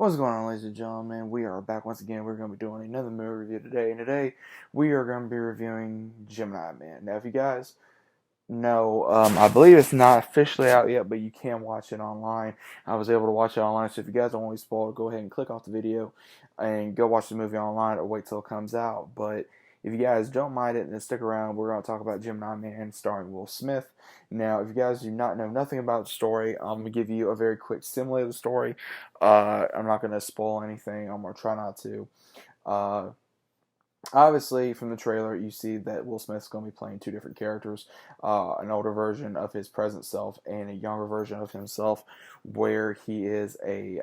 What's going on, ladies and gentlemen? We are back once again. We're going to be doing another movie review today. And today, we are going to be reviewing Gemini Man. Now, if you guys know, I believe it's not officially out yet, but you can watch it online. I was able to watch it online, so if you guys don't want to be spoiled, go ahead and click off the video and go watch the movie online or wait till it comes out. But if you guys don't mind it, then stick around. We're going to talk about Gemini Man starring Will Smith. Now, if you guys do not know nothing about the story, I'm going to give you a very quick simile of the story. I'm not going to spoil anything. I'm going to try not to. Uh, Obviously, from the trailer, you see that Will Smith's going to be playing two different characters, an older version of his present self and a younger version of himself, where he is I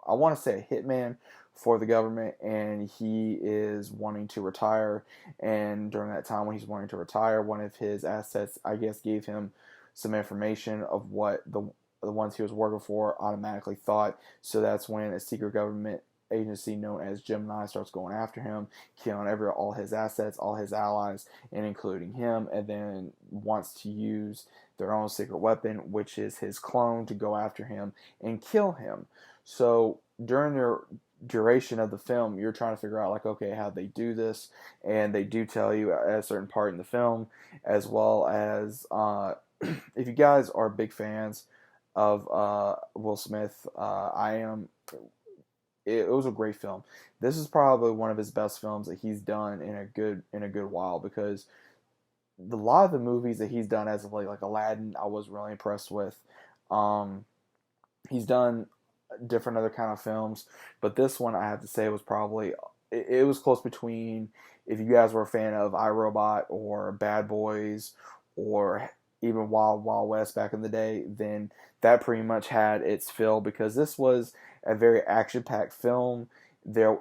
want to say a hitman for the government, and he is wanting to retire. And during that time when he's wanting to retire, one of his assets, I guess, gave him some information of what the ones he was working for automatically thought. So that's when a secret government agency known as Gemini starts going after him, killing all his assets, all his allies, and including him, and then wants to use their own secret weapon, which is his clone, to go after him and kill him. So during the duration of the film, you're trying to figure out, like, okay, how they do this, and they do tell you at a certain part in the film, as well as if you guys are big fans of Will Smith, I am. It was a great film. This is probably one of his best films that he's done in a good while, because a lot of the movies that he's done as of late, like Aladdin, I was really impressed with. Um, he's done different other kind of films, but this one, I have to say, was probably it was close between, if you guys were a fan of iRobot or Bad Boys or even Wild Wild West back in the day, then that pretty much had its fill, because this was a very action-packed film. I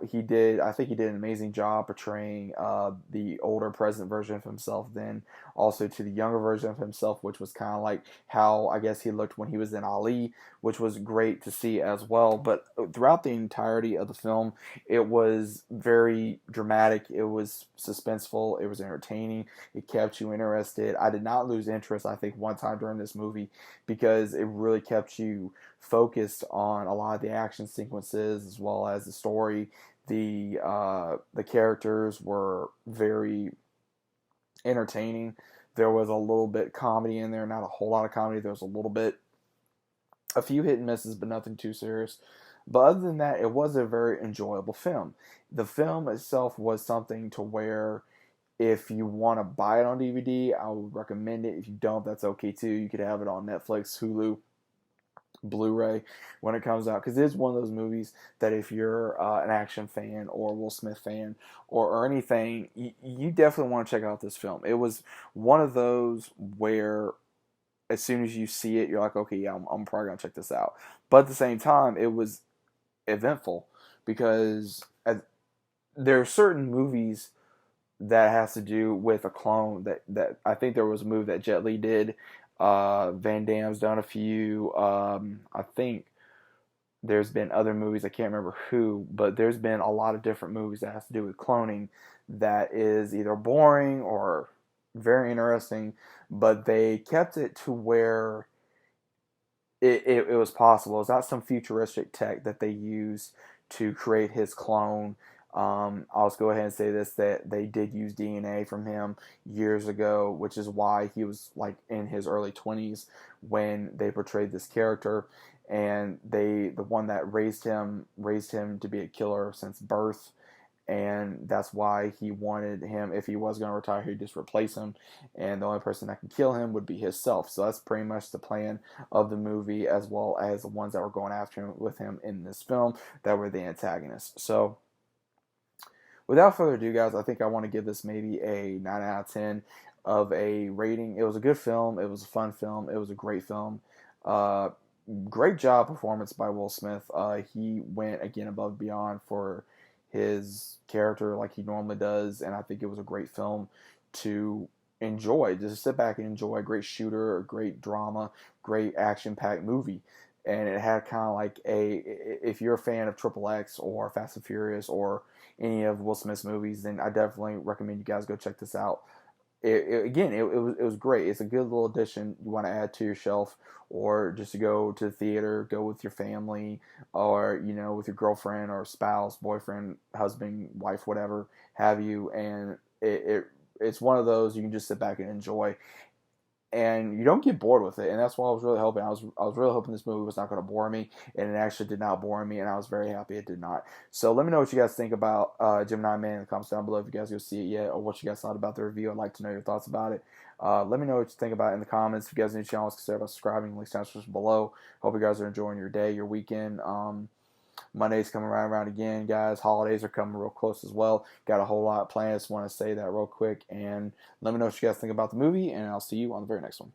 think he did an amazing job portraying the older present version of himself, then also to the younger version of himself, which was kind of like how I guess he looked when he was in Ali, which was great to see as well. But throughout the entirety of the film, it was very dramatic, it was suspenseful, it was entertaining, it kept you interested. I did not lose interest, I think, one time during this movie, because it really kept you focused on a lot of the action sequences as well as the story. The characters were very entertaining. There was a little bit comedy in there, not a whole lot of comedy. There was a few hit and misses, but nothing too serious. But other than that, it was a very enjoyable film. The film itself was something to where, if you want to buy it on DVD, I would recommend it. If you don't, that's okay too. You could have it on Netflix, Hulu, Blu-ray when it comes out, because it is one of those movies that if you're an action fan or Will Smith fan or anything, you definitely want to check out this film. It was one of those where as soon as you see it, you're like, okay, yeah, I'm probably gonna check this out. But at the same time, it was eventful, because there are certain movies that has to do with a clone, that I think there was a movie that Jet Li did. Van Damme's done a few. I think there's been other movies, I can't remember who, but there's been a lot of different movies that has to do with cloning that is either boring or very interesting, but they kept it to where it was possible. It's not some futuristic tech that they used to create his clone. I'll just go ahead and say this, that they did use DNA from him years ago, which is why he was like in his early 20s when they portrayed this character. And the one that raised him to be a killer since birth, and that's why he wanted him, if he was going to retire, he'd just replace him, and the only person that could kill him would be himself. So that's pretty much the plan of the movie, as well as the ones that were going after him with him in this film that were the antagonists. So without further ado, guys, I think I want to give this maybe a 9 out of 10 of a rating. It was a good film, it was a fun film, it was a great film. uh, Great job performance by Will Smith. He went again above and beyond for his character, like he normally does, and I think it was a great film to enjoy. Just sit back and enjoy. A great shooter, a great drama, great action-packed movie, and it had kind of like if you're a fan of Triple X or Fast and Furious or any of Will Smith's movies, then I definitely recommend you guys go check this out. it was great. It's a good little addition you want to add to your shelf, or just to go to the theater, go with your family, or with your girlfriend or spouse, boyfriend, husband, wife, whatever have you. And it's one of those you can just sit back and enjoy, and you don't get bored with it. And that's what I was really hoping. I was really hoping this movie was not going to bore me, and it actually did not bore me, and I was very happy it did not. So let me know what you guys think about Gemini Man in the comments down below if you guys go see it yet, or what you guys thought about the review. I'd like to know your thoughts about it. Let me know what you think about it in the comments. If you guys are new to the channel, consider subscribing. Links down below. Hope you guys are enjoying your day, your weekend. Monday's coming right around again, guys. Holidays are coming real close as well. Got a whole lot planned. Just want to say that real quick. And let me know what you guys think about the movie, and I'll see you on the very next one.